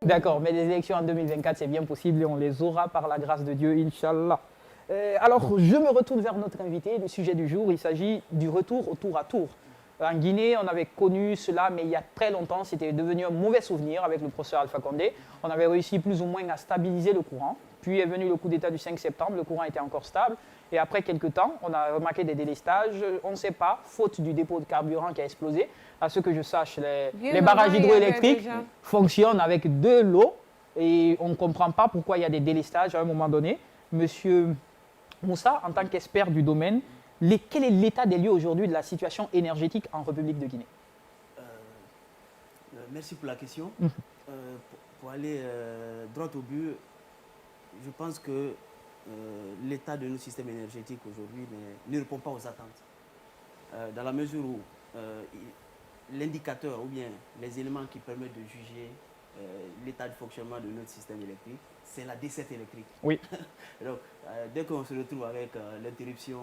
D'accord, mais les élections en 2024, c'est bien possible et on les aura par la grâce de Dieu, Inch'Allah. Alors, je me retourne vers notre invité. Le sujet du jour, il s'agit du retour au tour à tour. En Guinée, on avait connu cela, mais il y a très longtemps, c'était devenu un mauvais souvenir avec le professeur Alpha Condé. On avait réussi plus ou moins à stabiliser le courant. Puis est venu le coup d'État du 5 septembre, le courant était encore stable. Et après quelques temps, on a remarqué des délestages. On ne sait pas, faute du dépôt de carburant qui a explosé. À ce que je sache, les barrages hydroélectriques fonctionnent avec de l'eau. Et on ne comprend pas pourquoi il y a des délestages à un moment donné. Monsieur Moussa, en tant qu'expert du domaine, quel est l'état des lieux aujourd'hui de la situation énergétique en République de Guinée? Merci pour la question. Pour aller droit au but, je pense que l'état de nos systèmes énergétiques aujourd'hui ne répond pas aux attentes. Dans la mesure où l'indicateur ou bien les éléments qui permettent de juger l'état de fonctionnement de notre système électrique, c'est la desserte électrique. Oui. Donc, dès qu'on se retrouve avec l'interruption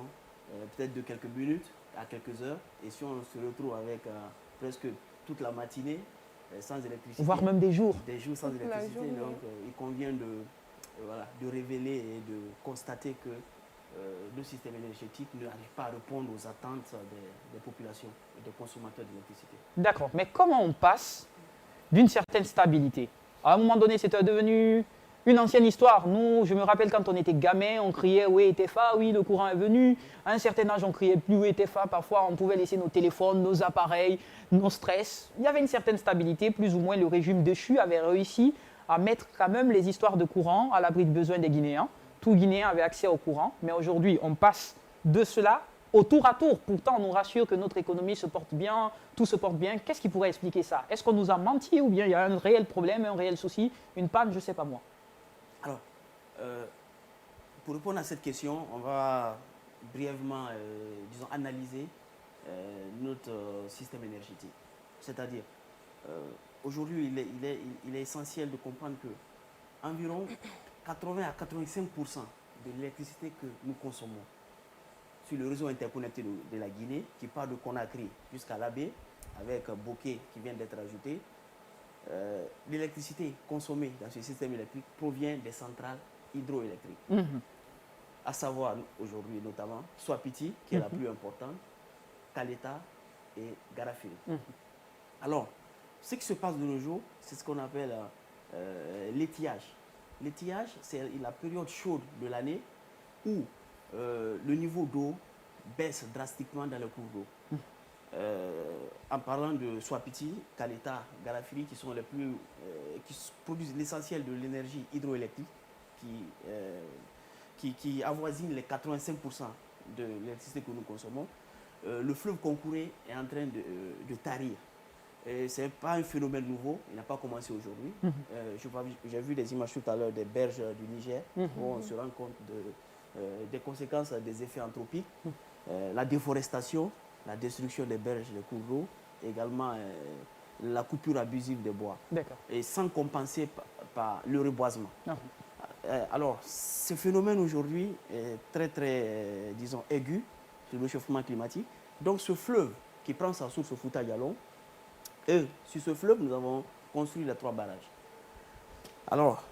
peut-être de quelques minutes à quelques heures, et si on se retrouve avec presque toute la matinée sans électricité, voire même des jours. Des jours sans électricité, donc il convient de révéler et de constater que le système énergétique n'arrive pas à répondre aux attentes des populations et des consommateurs d'électricité. D'accord, mais comment on passe d'une certaine stabilité? À un moment donné, c'était devenu une ancienne histoire. Nous, je me rappelle quand on était gamin, on criait oui, ETFA, oui, le courant est venu. À un certain âge, on criait plus oui, ETFA. Parfois, on pouvait laisser nos téléphones, nos appareils, nos stress. Il y avait une certaine stabilité, plus ou moins le régime déchu avait réussi à mettre quand même les histoires de courant à l'abri de besoins des Guinéens. Tout Guinéen avait accès au courant, mais aujourd'hui, on passe de cela au tour à tour. Pourtant, on nous rassure que notre économie se porte bien, tout se porte bien. Qu'est-ce qui pourrait expliquer ça? Est-ce qu'on nous a menti ou bien il y a un réel problème, un réel souci, une panne, je ne sais pas moi. Alors, pour répondre à cette question, on va brièvement, disons, analyser notre système énergétique. C'est-à-dire, aujourd'hui, il est essentiel de comprendre que environ 80 à 85% de l'électricité que nous consommons sur le réseau interconnecté de la Guinée, qui part de Conakry jusqu'à l'Abbé, avec Bokeh qui vient d'être ajouté, l'électricité consommée dans ce système électrique provient des centrales hydroélectriques. À savoir aujourd'hui notamment Swapiti, qui est la plus importante, Kaleta et Garafili. Alors, ce qui se passe de nos jours, c'est ce qu'on appelle l'étiage. L'étiage, c'est la période chaude de l'année où le niveau d'eau baisse drastiquement dans le cours d'eau. En parlant de Swapiti, Kaleta, Garafili, qui sont les plus, qui produisent l'essentiel de l'énergie hydroélectrique, qui avoisine les 85% de l'électricité que nous consommons, le fleuve Concouré est en train de tarir. Ce n'est pas un phénomène nouveau, il n'a pas commencé aujourd'hui. J'ai vu des images tout à l'heure des berges du Niger, où on se rend compte des conséquences des effets anthropiques, la déforestation, la destruction des berges, des cours d'eau, également la coupure abusive des bois. Et sans compenser par le reboisement. Alors, ce phénomène aujourd'hui est très, disons, aigu sur le réchauffement climatique. Donc, ce fleuve qui prend sa source au Fouta Djallon, et sur ce fleuve, nous avons construit les 3 barrages. Alors,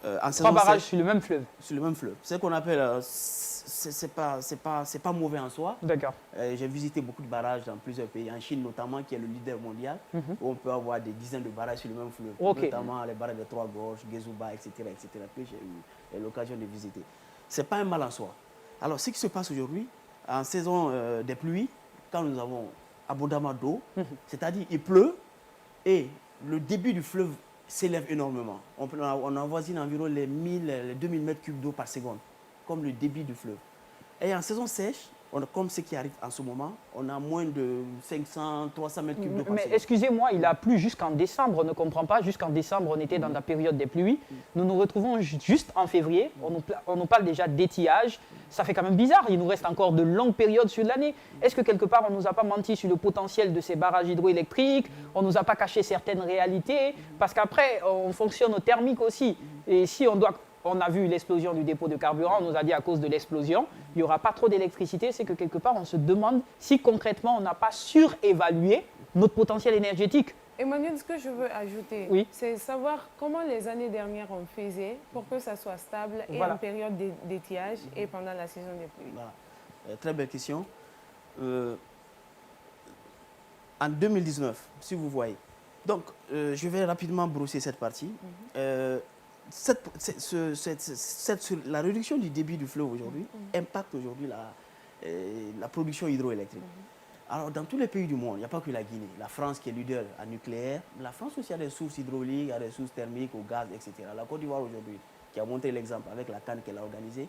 en 3 barrages sur le même fleuve. Sur le même fleuve. Ce qu'on appelle, c'est pas mauvais en soi. D'accord. J'ai visité beaucoup de barrages dans plusieurs pays, en Chine notamment, qui est le leader mondial, où on peut avoir des dizaines de barrages sur le même fleuve, notamment les barrages de 3 gorges, Gezouba, etc., que j'ai eu l'occasion de visiter. Ce n'est pas un mal en soi. Alors, ce qui se passe aujourd'hui, en saison des pluies, quand nous avons abondamment d'eau, c'est-à-dire il pleut et le débit du fleuve s'élève énormément. On avoisine environ les 2000 mètres cubes d'eau par seconde, comme le débit du fleuve. Et en saison sèche, comme ce qui arrive en ce moment, on a moins de 500, 300 mètres cubes d'eau par seconde. Mais excusez-moi, il a plu jusqu'en décembre, on ne comprend pas. Jusqu'en décembre, on était dans la période des pluies. Nous nous retrouvons juste en février. On nous parle déjà d'étiage. Ça fait quand même bizarre. Il nous reste encore de longues périodes sur l'année. Est-ce que quelque part, on ne nous a pas menti sur le potentiel de ces barrages hydroélectriques? On ne nous a pas caché certaines réalités? Parce qu'après, on fonctionne au thermique aussi. Et si on a vu l'explosion du dépôt de carburant, on nous a dit à cause de l'explosion, il n'y aura pas trop d'électricité. C'est que quelque part, on se demande si concrètement, on n'a pas surévalué notre potentiel énergétique. Emmanuel, ce que je veux ajouter, Oui. c'est savoir comment les années dernières on faisait pour que ça soit stable et Voilà. en période d'étiage et pendant la saison des pluies. Voilà. Très belle question. En 2019, si vous voyez. Donc, je vais rapidement brosser cette partie. La réduction du débit du fleuve aujourd'hui impacte aujourd'hui la production hydroélectrique. Alors, dans tous les pays du monde, il n'y a pas que la Guinée. La France qui est leader en nucléaire. La France aussi a des sources hydrauliques, a des sources thermiques, au gaz, etc. La Côte d'Ivoire aujourd'hui, qui a montré l'exemple avec la CAN qu'elle a organisée,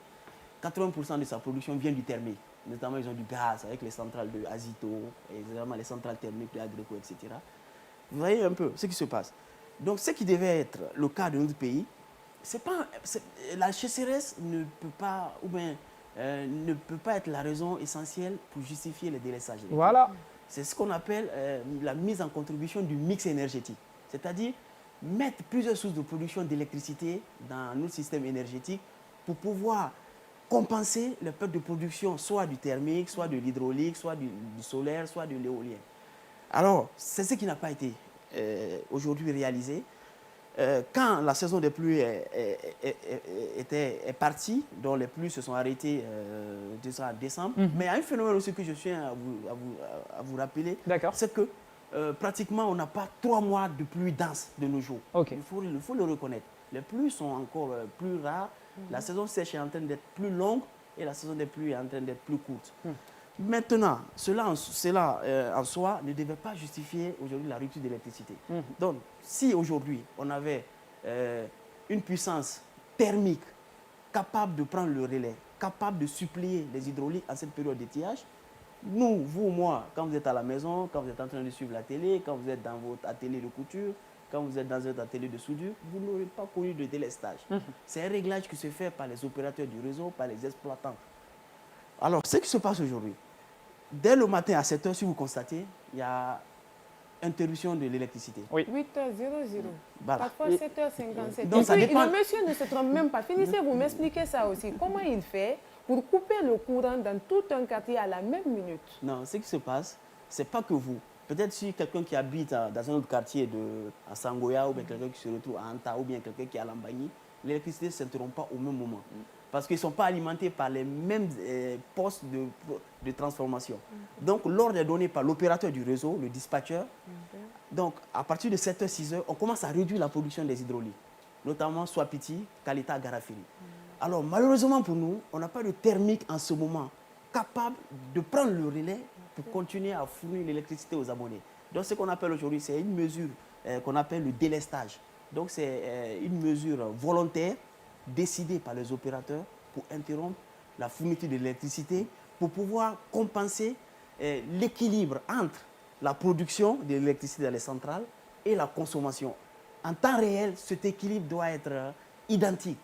80% de sa production vient du thermique. Notamment, ils ont du gaz avec les centrales de Azito, et évidemment les centrales thermiques de Agreco, etc. Vous voyez un peu ce qui se passe. Donc, ce qui devait être le cas de notre pays, la sécheresse ne peut pas, ne peut pas être la raison essentielle pour justifier le délestage électrique. Voilà. C'est ce qu'on appelle la mise en contribution du mix énergétique. C'est-à-dire mettre plusieurs sources de production d'électricité dans notre système énergétique pour pouvoir compenser le perte de production soit du thermique, soit de l'hydraulique, soit du solaire, soit de l'éolien. Alors, c'est ce qui n'a pas été aujourd'hui réalisé. Quand la saison des pluies est partie, dont les pluies se sont arrêtées en décembre, mais il y a un phénomène aussi que je tiens à vous rappeler, c'est que pratiquement on n'a pas 3 mois de pluie dense de nos jours. Okay. Il faut le reconnaître. Les pluies sont encore plus rares, la saison sèche est en train d'être plus longue et la saison des pluies est en train d'être plus courte. Maintenant, cela en soi ne devait pas justifier aujourd'hui la rupture d'électricité. Donc, si aujourd'hui on avait une puissance thermique capable de prendre le relais, capable de suppléer les hydrauliques en cette période d'étiage, nous, vous, moi, quand vous êtes à la maison, quand vous êtes en train de suivre la télé, quand vous êtes dans votre atelier de couture, quand vous êtes dans votre atelier de soudure, vous n'aurez pas connu de délestage. C'est un réglage qui se fait par les opérateurs du réseau, par les exploitants. Alors, ce qui se passe aujourd'hui, dès le matin à 7 h, si vous constatez, il y a interruption de l'électricité. Oui. 8h00. Voilà. Parfois 7h57. Donc, ça dépend. Le monsieur ne se trompe même pas. Finissez, vous m'expliquez ça aussi. Comment il fait pour couper le courant dans tout un quartier à la même minute? Non, ce qui se passe, ce n'est pas que vous. Peut-être si quelqu'un qui habite dans un autre quartier à Sangoya, ou bien quelqu'un qui se retrouve à Anta, ou bien quelqu'un qui est à Lambagny, l'électricité ne s'interrompt pas au même moment. Parce qu'ils ne sont pas alimentés par les mêmes postes de transformation. Donc, l'ordre est donné par l'opérateur du réseau, le dispatcher. Donc, à partir de 7 h, 6 h, on commence à réduire la production des hydrauliques, notamment Swapiti, Kalita, Garafiri. Alors, malheureusement pour nous, on n'a pas de thermique en ce moment capable de prendre le relais pour continuer à fournir l'électricité aux abonnés. Donc, ce qu'on appelle aujourd'hui, c'est une mesure qu'on appelle le délestage. Donc, c'est une mesure volontaire décidée par les opérateurs pour interrompre la fourniture de l'électricité, pour pouvoir compenser l'équilibre entre la production de l'électricité dans les centrales et la consommation. En temps réel, cet équilibre doit être identique.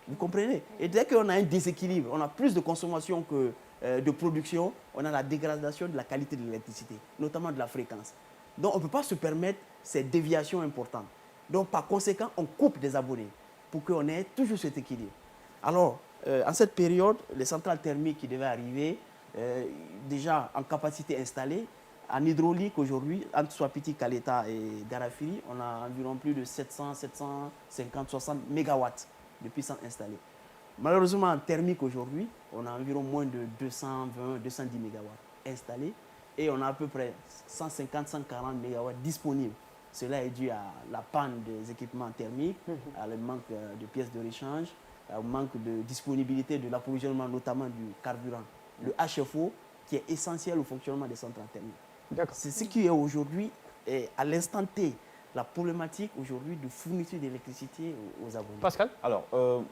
Vous comprenez? Et dès qu'on a un déséquilibre, on a plus de consommation que de production, on a la dégradation de la qualité de l'électricité, notamment de la fréquence. Donc, on ne peut pas se permettre ces déviations importantes. Donc, par conséquent, on coupe des abonnés pour qu'on ait toujours cet équilibre. Alors, en cette période, les centrales thermiques qui devaient arriver, déjà en capacité installée, en hydraulique aujourd'hui, entre Swapiti, Kaleta et Garafiri, on a environ plus de 700, 750, 60 mégawatts de puissance installée. Malheureusement, en thermique aujourd'hui, on a environ moins de 220, 210 mégawatts installés et on a à peu près 150, 140 mégawatts disponibles. Cela est dû à la panne des équipements thermiques, à le manque de pièces de rechange, au manque de disponibilité de l'approvisionnement, notamment du carburant, le HFO, qui est essentiel au fonctionnement des centrales thermiques. C'est ce qui est aujourd'hui, à l'instant T, la problématique aujourd'hui de fourniture d'électricité aux abonnés. Pascal? Alors,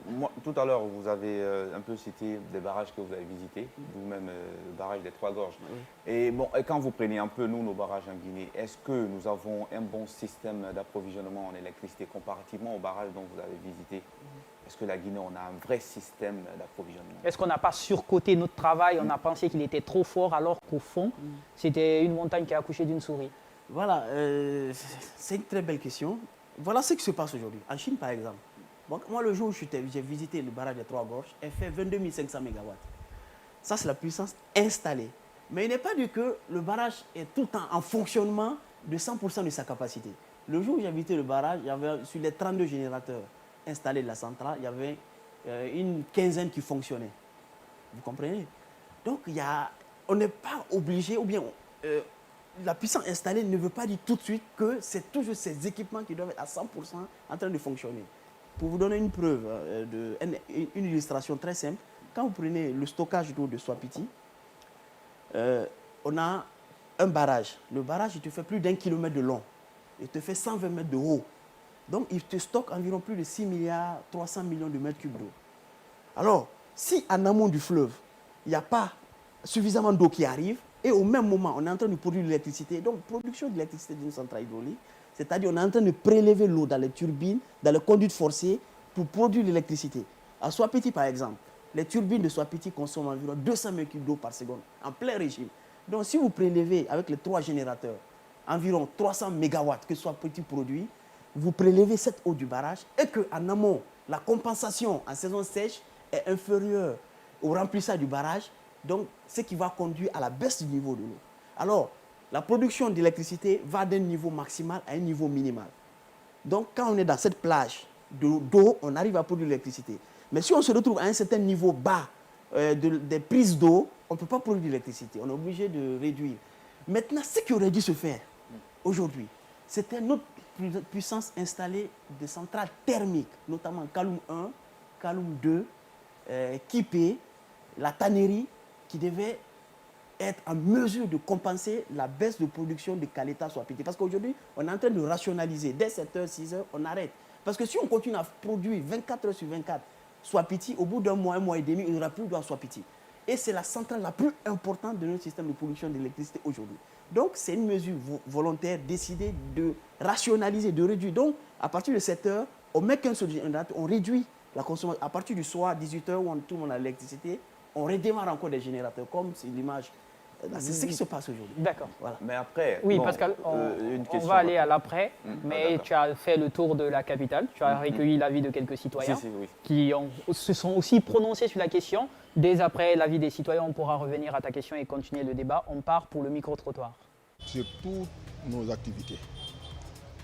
moi, tout à l'heure, vous avez un peu cité des barrages que vous avez visités, vous-même le barrage des Trois Gorges. Et, bon, et quand vous prenez un peu, nous, nos barrages en Guinée, est-ce que nous avons un bon système d'approvisionnement en électricité comparativement aux barrages dont vous avez visité? Est-ce que la Guinée, on a un vrai système d'approvisionnement? Est-ce qu'on n'a pas surcoté notre travail? On a pensé qu'il était trop fort alors qu'au fond, c'était une montagne qui a accouché d'une souris. Voilà, c'est une très belle question. Voilà ce qui se passe aujourd'hui. En Chine, par exemple, moi, le jour où j'ai visité le barrage des Trois Gorges, elle fait 22 500 mégawatts. Ça, c'est la puissance installée. Mais il n'est pas dit que le barrage est tout le temps en fonctionnement de 100% de sa capacité. Le jour où j'ai visité le barrage, il y avait, sur les 32 générateurs installés de la centrale, il y avait une quinzaine qui fonctionnaient. Vous comprenez? Donc, on n'est pas obligé, ou bien la puissance installée ne veut pas dire tout de suite que c'est toujours ces équipements qui doivent être à 100% en train de fonctionner. Pour vous donner une preuve, une illustration très simple, quand vous prenez le stockage d'eau de Swapiti, on a un barrage. Le barrage, il te fait plus d'1 kilomètre de long. Il te fait 120 mètres de haut. Donc, il te stocke environ plus de 6 milliards 300 millions de mètres cubes d'eau. Alors, si en amont du fleuve, il n'y a pas suffisamment d'eau qui arrive, et au même moment, on est en train de produire de l'électricité, donc production d'électricité d'une centrale hydraulique, c'est-à-dire on est en train de prélever l'eau dans les turbines, dans les conduites forcées, pour produire l'électricité. À Swapiti, par exemple, les turbines de Swapiti consomment environ 200 mètres cubes d'eau par seconde, en plein régime. Donc, si vous prélevez avec les 3 générateurs environ 300 mégawatts que Swapiti produit, vous prélevez cette eau du barrage et qu'en amont, la compensation en saison sèche est inférieure au remplissage du barrage, donc ce qui va conduire à la baisse du niveau de l'eau. Alors, la production d'électricité va d'un niveau maximal à un niveau minimal. Donc, quand on est dans cette plage d'eau, on arrive à produire l'électricité. Mais si on se retrouve à un certain niveau bas des prises d'eau, on ne peut pas produire d'électricité. On est obligé de réduire. Maintenant, ce qui aurait dû se faire aujourd'hui, c'était notre puissance installée de centrales thermiques, notamment Kaloum 1, Kaloum 2, Kipé, la tannerie, qui devait être en mesure de compenser la baisse de production de Caleta Swapiti. Parce qu'aujourd'hui, on est en train de rationaliser. Dès 7h, 6h, on arrête. Parce que si on continue à produire 24 heures sur 24 Swapiti, au bout d'un mois et demi, il n'y aura plus d'eau à Swapiti. Et c'est la centrale la plus importante de notre système de production d'électricité aujourd'hui. Donc, c'est une mesure volontaire décidée de rationaliser, de réduire. Donc, à partir de 7 heures, on met qu'un seul générateur, on réduit la consommation. À partir du soir, 18 heures, où tout le monde a l'électricité, on redémarre encore des générateurs, comme c'est l'image. C'est ce qui se passe aujourd'hui. D'accord. Voilà. Mais après, Oui, bon, Pascal, une on question va aller à l'après, mais d'accord. tu as fait le tour de la capitale, tu as recueilli l'avis de quelques citoyens oui. qui se sont aussi prononcés sur la question. Dès après l'avis des citoyens, on pourra revenir à ta question et continuer le débat. On part pour le micro-trottoir. Sur toutes nos activités.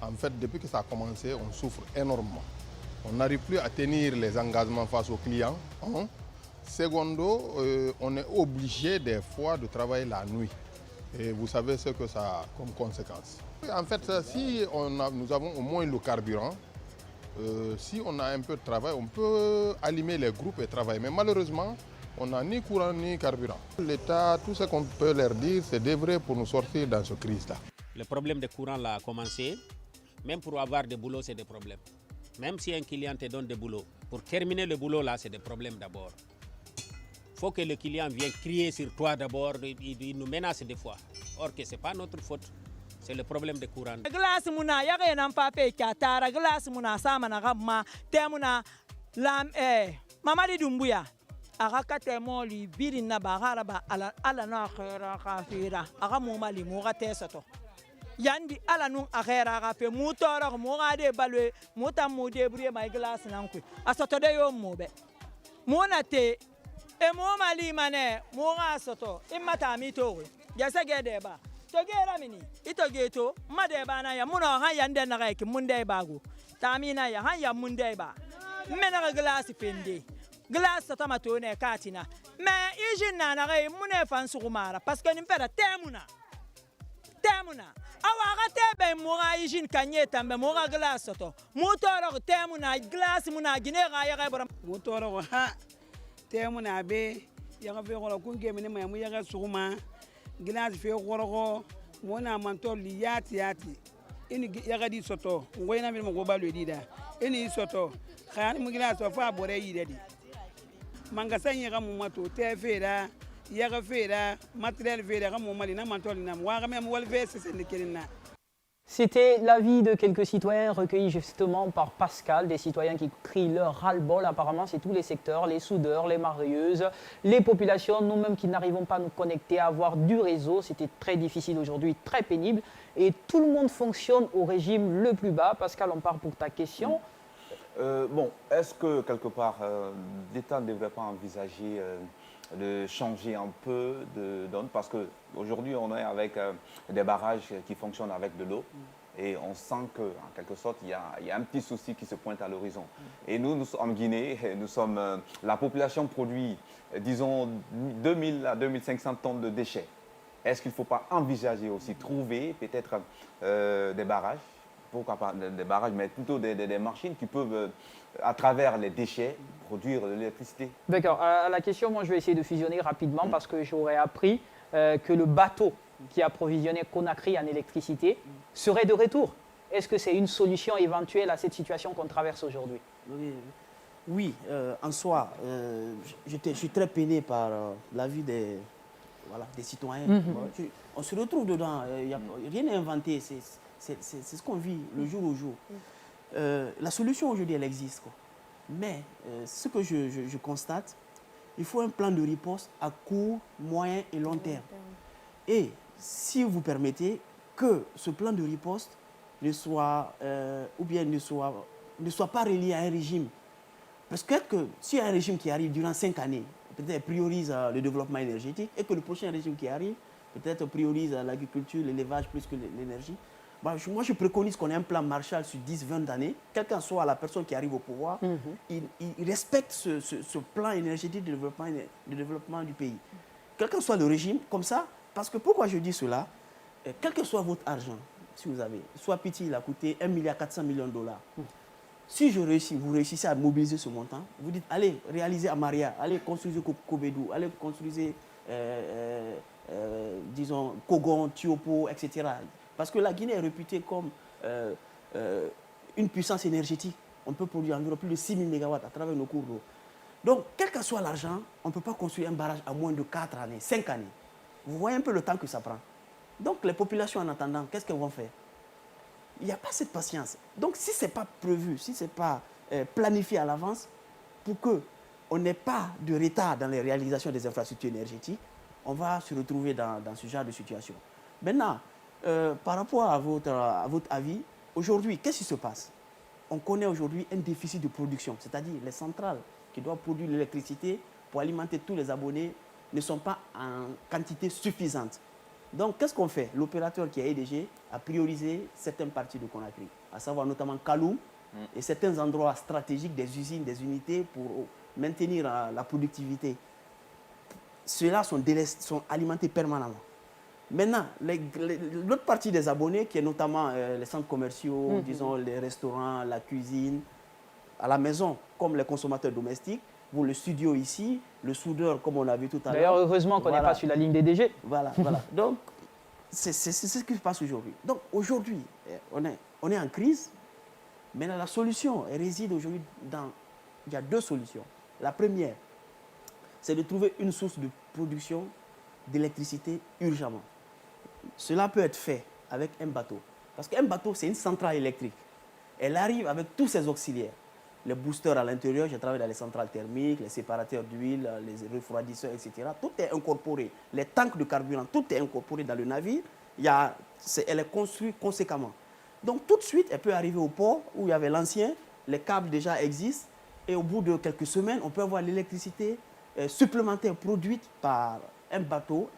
En fait, depuis que ça a commencé, on souffre énormément. On n'arrive plus à tenir les engagements face aux clients. Secondo, on est obligé des fois de travailler la nuit. Et vous savez ce que ça a comme conséquence. En fait, si nous avons au moins le carburant, si on a un peu de travail, on peut allumer les groupes et travailler. Mais malheureusement, on n'a ni courant ni carburant. L'État, tout ce qu'on peut leur dire, c'est d'œuvrer pour nous sortir dans cette crise-là. Le problème de courant là a commencé. Même pour avoir des boulots, c'est des problèmes. Même si un client te donne des boulots, pour terminer le boulot là, c'est des problèmes d'abord. Il faut que le client vienne crier sur toi d'abord, il nous menace des fois. Or que ce n'est pas notre faute, c'est le problème de courant. Glace muna yaga nan pape katara glace muna sama na gamma temuna lam mamadi dumbuya aga katemo li birin na bagara ba ala na khira kafira aga mumali muga tesato yandi ala nun akhera ga fe mutora mo ga de balwe mutam mo de brie mai glace nan ku asato de yo mobe monate e mo mali mane mo ga asato imata mi to ya sage de ba to gera mini ito geto made ba na ya muno han yande na ga ki munde bago tamina ya han ya munde ba mena glace pende glace tamato ne katina me ijin na na ga mune fan sugumara parce que nimpera temuna awa ga tebe mo ga ijin kanye tambe mo ga glace to motoro temuna glace muna gine ga ya ga bora motoro ha temuna be ya ga fe ko kun ge mini mu ya ga suguma glace fe ko mona manto liyati ini ya ga di soto ngoyna mi mo go balu dida ini soto khani mu glace fa bore yi dedi manga sanya ga mu mato te fera ya ga fera matériel fera ga mu mali na manto na wa ga me wal fe c'est ne kelina. C'était l'avis de quelques citoyens recueillis justement par Pascal, des citoyens qui crient leur ras-le-bol. Apparemment, c'est tous les secteurs, les soudeurs, les marieuses, les populations, nous-mêmes qui n'arrivons pas à nous connecter, à avoir du réseau. C'était très difficile aujourd'hui, très pénible. Et tout le monde fonctionne au régime le plus bas. Pascal, on part pour ta question. Bon, est-ce que quelque part, l'État ne devrait pas envisager de changer un peu de donne, parce qu'aujourd'hui, on est avec des barrages qui fonctionnent avec de l'eau. Et on sent qu'en quelque sorte, il y a un petit souci qui se pointe à l'horizon. Et nous sommes en Guinée, la population produit, disons, 2000 à 2500 tonnes de déchets. Est-ce qu'il ne faut pas envisager aussi, trouver peut-être des barrages, pourquoi pas des barrages, mais plutôt des machines qui peuvent, à travers les déchets, produire de l'électricité? D'accord. À la question, moi, je vais essayer de fusionner rapidement parce que j'aurais appris que le bateau qui approvisionnait Conakry en électricité serait de retour. Est-ce que c'est une solution éventuelle à cette situation qu'on traverse aujourd'hui? Oui, en soi, je suis très peiné par l'avis des citoyens. On se retrouve dedans, rien n'est inventé, c'est ce qu'on vit le jour au jour. La solution aujourd'hui, elle existe, quoi. Mais ce que je constate, il faut un plan de riposte à court, moyen et long terme. Et si vous permettez que ce plan de riposte ne soit pas relié à un régime. Parce que s'il y a un régime qui arrive durant 5 années, peut-être priorise le développement énergétique, et que le prochain régime qui arrive, peut-être priorise l'agriculture, l'élevage plus que l'énergie. Moi, je préconise qu'on ait un plan Marshall sur 10-20 années, quelle que soit la personne qui arrive au pouvoir, il respecte ce plan énergétique de développement du pays. Quel que soit le régime, comme ça, parce que pourquoi je dis cela, quel que soit votre argent, si vous avez, soit petit, il a coûté 1,4 milliard de dollars. Si vous réussissez à mobiliser ce montant, vous dites, allez, réalisez Amaria, allez, construisez Kobedou, allez, construisez, disons, Kogon, Tiopo, etc. Parce que la Guinée est réputée comme une puissance énergétique. On peut produire environ plus de 6 000 MW à travers nos cours d'eau. Donc, quel que soit l'argent, on ne peut pas construire un barrage à moins de 4 années, 5 années. Vous voyez un peu le temps que ça prend. Donc, les populations, en attendant, qu'est-ce qu'elles vont faire? Il n'y a pas cette patience. Donc, si ce n'est pas prévu, si ce n'est pas planifié à l'avance, pour qu'on n'ait pas de retard dans les réalisations des infrastructures énergétiques, on va se retrouver dans ce genre de situation. Maintenant, par rapport à votre avis, aujourd'hui, qu'est-ce qui se passe? On connaît aujourd'hui un déficit de production, c'est-à-dire les centrales qui doivent produire l'électricité pour alimenter tous les abonnés ne sont pas en quantité suffisante. Donc, qu'est-ce qu'on fait? L'opérateur qui est EDG a priorisé certaines parties de Conakry, à savoir notamment Kaloum et certains endroits stratégiques des usines, des unités pour maintenir la productivité. Ceux-là sont alimentés permanemment. Maintenant, l'autre partie des abonnés, qui est notamment les centres commerciaux, disons les restaurants, la cuisine, à la maison, comme les consommateurs domestiques, vous, le studio ici, le soudeur, comme on l'a vu tout à l'heure. D'ailleurs, heureusement qu'on n'est pas sur la ligne des DG. Voilà. Donc, c'est ce qui se passe aujourd'hui. Donc, aujourd'hui, on est en crise, mais la solution réside aujourd'hui dans... Il y a 2 solutions. La première, c'est de trouver une source de production d'électricité urgemment. Cela peut être fait avec un bateau. Parce qu'un bateau, c'est une centrale électrique. Elle arrive avec tous ses auxiliaires. Les boosters à l'intérieur, je travaille dans les centrales thermiques, les séparateurs d'huile, les refroidisseurs, etc. Tout est incorporé. Les tanks de carburant, tout est incorporé dans le navire. Elle est construite conséquemment. Donc tout de suite, elle peut arriver au port où il y avait l'ancien, les câbles déjà existent, et au bout de quelques semaines, on peut avoir l'électricité supplémentaire produite par un bateau,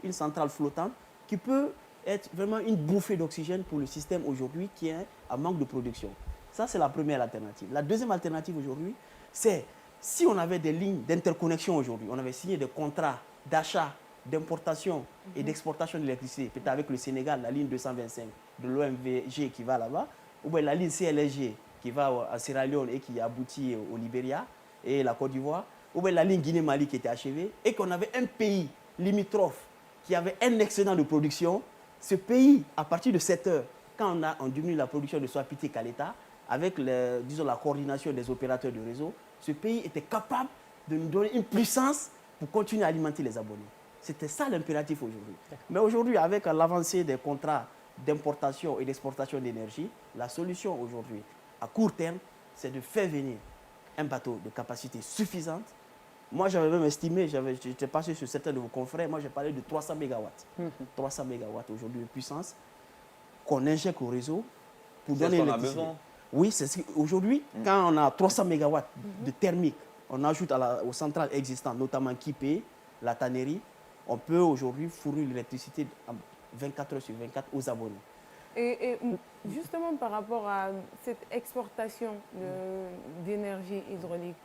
une centrale flottante, qui peut être vraiment une bouffée d'oxygène pour le système aujourd'hui qui est en manque de production. Ça, c'est la première alternative. La deuxième alternative aujourd'hui, c'est si on avait des lignes d'interconnexion aujourd'hui, on avait signé des contrats d'achat, d'importation et d'exportation d'électricité, peut-être avec le Sénégal, la ligne 225 de l'OMVG qui va là-bas, ou bien la ligne CLSG qui va à Sierra Leone et qui aboutit au Libéria et la Côte d'Ivoire, ou bien la ligne Guinée-Mali qui était achevée, et qu'on avait un pays limitrophe qui avait un excédent de production. Ce pays, à partir de 7 heures, quand on diminue la production de Soapiti Kaleta, avec la coordination des opérateurs de réseau, ce pays était capable de nous donner une puissance pour continuer à alimenter les abonnés. C'était ça l'impératif aujourd'hui. Mais aujourd'hui, avec l'avancée des contrats d'importation et d'exportation d'énergie, la solution aujourd'hui, à court terme, c'est de faire venir un bateau de capacité suffisante. Moi, j'avais même estimé, j'étais passé sur certains de vos confrères, moi j'ai parlé de 300 MW. 300 MW aujourd'hui de puissance qu'on injecte au réseau pour donner l'électricité. Oui, c'est aujourd'hui, quand on a 300 MW de thermique, on ajoute aux centrales existantes, notamment Kipé, la tannerie, on peut aujourd'hui fournir l'électricité 24 heures sur 24 aux abonnés. Et justement par rapport à cette exportation d'énergie hydraulique,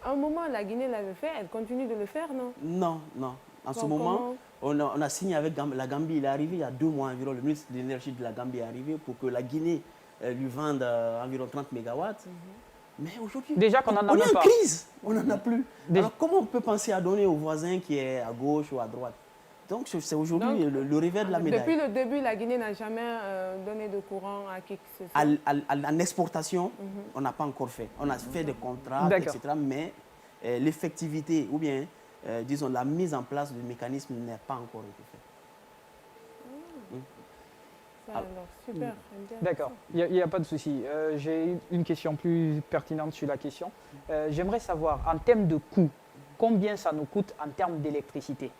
à un moment la Guinée l'avait fait, elle continue de le faire, non? Non, non. En ce moment, on a signé avec la Gambie, il est arrivé il y a 2 mois environ, le ministre de l'énergie de la Gambie est arrivé pour que la Guinée lui vende environ 30 mégawatts. Mais aujourd'hui, Déjà qu'on en a on est même en pas. crise, on n'en a plus. Alors comment on peut penser à donner au voisin qui est à gauche ou à droite? Donc c'est aujourd'hui le revers de la médaille. Depuis le début, la Guinée n'a jamais donné de courant à qui que ce soit. En exportation, on n'a pas encore fait. On a fait des contrats, etc. Mais l'effectivité ou bien, disons, la mise en place du mécanisme n'a pas encore été faite. Alors, super. D'accord, il n'y a pas de souci. J'ai une question plus pertinente sur la question. J'aimerais savoir, en termes de coût, combien ça nous coûte en termes d'électricité?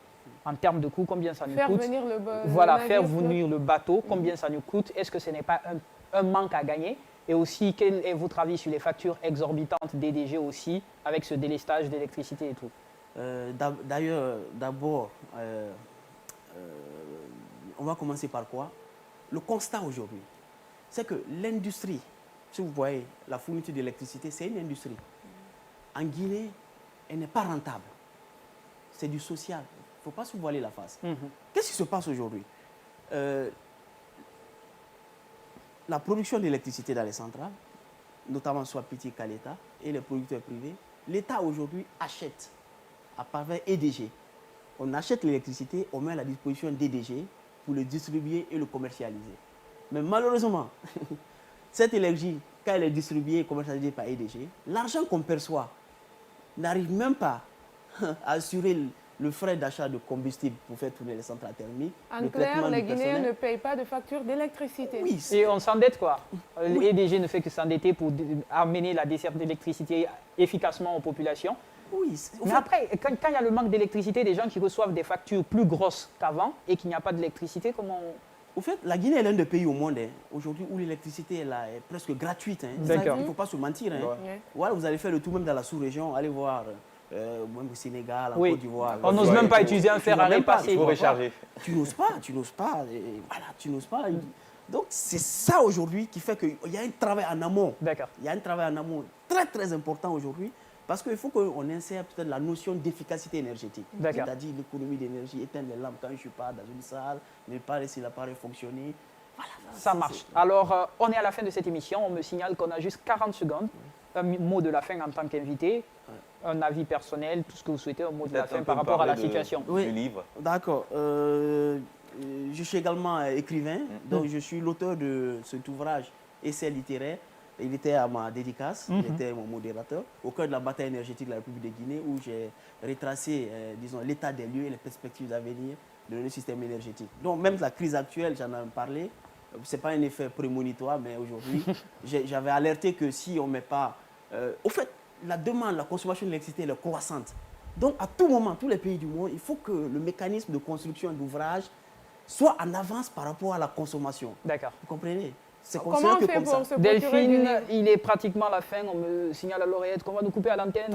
En termes de coût, combien ça nous coûte? Faire venir le bateau, combien ça nous coûte? Est-ce que ce n'est pas un manque à gagner? Et aussi, quel est votre avis sur les factures exorbitantes DDG aussi, avec ce délestage d'électricité et tout? D'ailleurs, d'abord, on va commencer par quoi? Le constat aujourd'hui, c'est que l'industrie, si vous voyez, la fourniture d'électricité, c'est une industrie. En Guinée, elle n'est pas rentable. C'est du social. Il ne faut pas se voiler la face. Qu'est-ce qui se passe aujourd'hui? La production d'électricité dans les centrales, notamment soit Petit qu'à l'État et les producteurs privés, l'État aujourd'hui achète à travers EDG. On achète l'électricité, on met à la disposition d'EDG pour le distribuer et le commercialiser. Mais malheureusement, cette énergie, quand elle est distribuée et commercialisée par EDG, l'argent qu'on perçoit n'arrive même pas à assurer le frais d'achat de combustible pour faire tourner les centrales thermiques. En clair, les Guinéens ne payent pas de facture d'électricité. Oui. Et on s'endette quoi? L'EDG ne fait que s'endetter pour amener la desserte d'électricité efficacement aux populations. Oui. Mais après, quand il y a le manque d'électricité, des gens qui reçoivent des factures plus grosses qu'avant et qu'il n'y a pas d'électricité, comment Au fait, la Guinée est l'un des pays au monde aujourd'hui où l'électricité est presque gratuite. Il ne faut pas se mentir. Voilà, vous allez faire le tour même dans la sous-région, allez voir même au Sénégal, en Côte d'Ivoire. On n'ose même pas utiliser un fer à repasser. Il faut recharger. Tu n'oses pas. Voilà, tu n'oses pas. Donc c'est ça aujourd'hui qui fait qu'il y a un travail en amont. D'accord. Il y a un travail en amont très très important aujourd'hui. Parce qu'il faut qu'on insère peut-être la notion d'efficacité énergétique. C'est-à-dire l'économie d'énergie, éteindre les lampes quand je ne suis pas dans une salle, ne pas laisser l'appareil fonctionner. Voilà, ça marche. Alors, on est à la fin de cette émission. On me signale qu'on a juste 40 secondes. Un mot de la fin en tant qu'invité, un avis personnel, tout ce que vous souhaitez, un mot de la fin par rapport à la situation. Oui, du livre. D'accord. Je suis également écrivain, donc je suis l'auteur de cet ouvrage Essai littéraire. Il était à ma dédicace, il était mon modérateur, au cœur de la bataille énergétique de la République de Guinée, où j'ai retracé, disons, l'état des lieux et les perspectives d'avenir de notre système énergétique. Donc même la crise actuelle, j'en ai parlé, ce n'est pas un effet prémonitoire, mais aujourd'hui, j'avais alerté que si on ne met pas... au fait, la demande, la consommation d'électricité est croissante. Donc à tout moment, tous les pays du monde, il faut que le mécanisme de construction d'ouvrages soit en avance par rapport à la consommation. D'accord. Vous comprenez? Comment on fait pour se procurer du Delphine, livre? il est pratiquement à la fin. On me signale à l'oreillette qu'on va nous couper à l'antenne.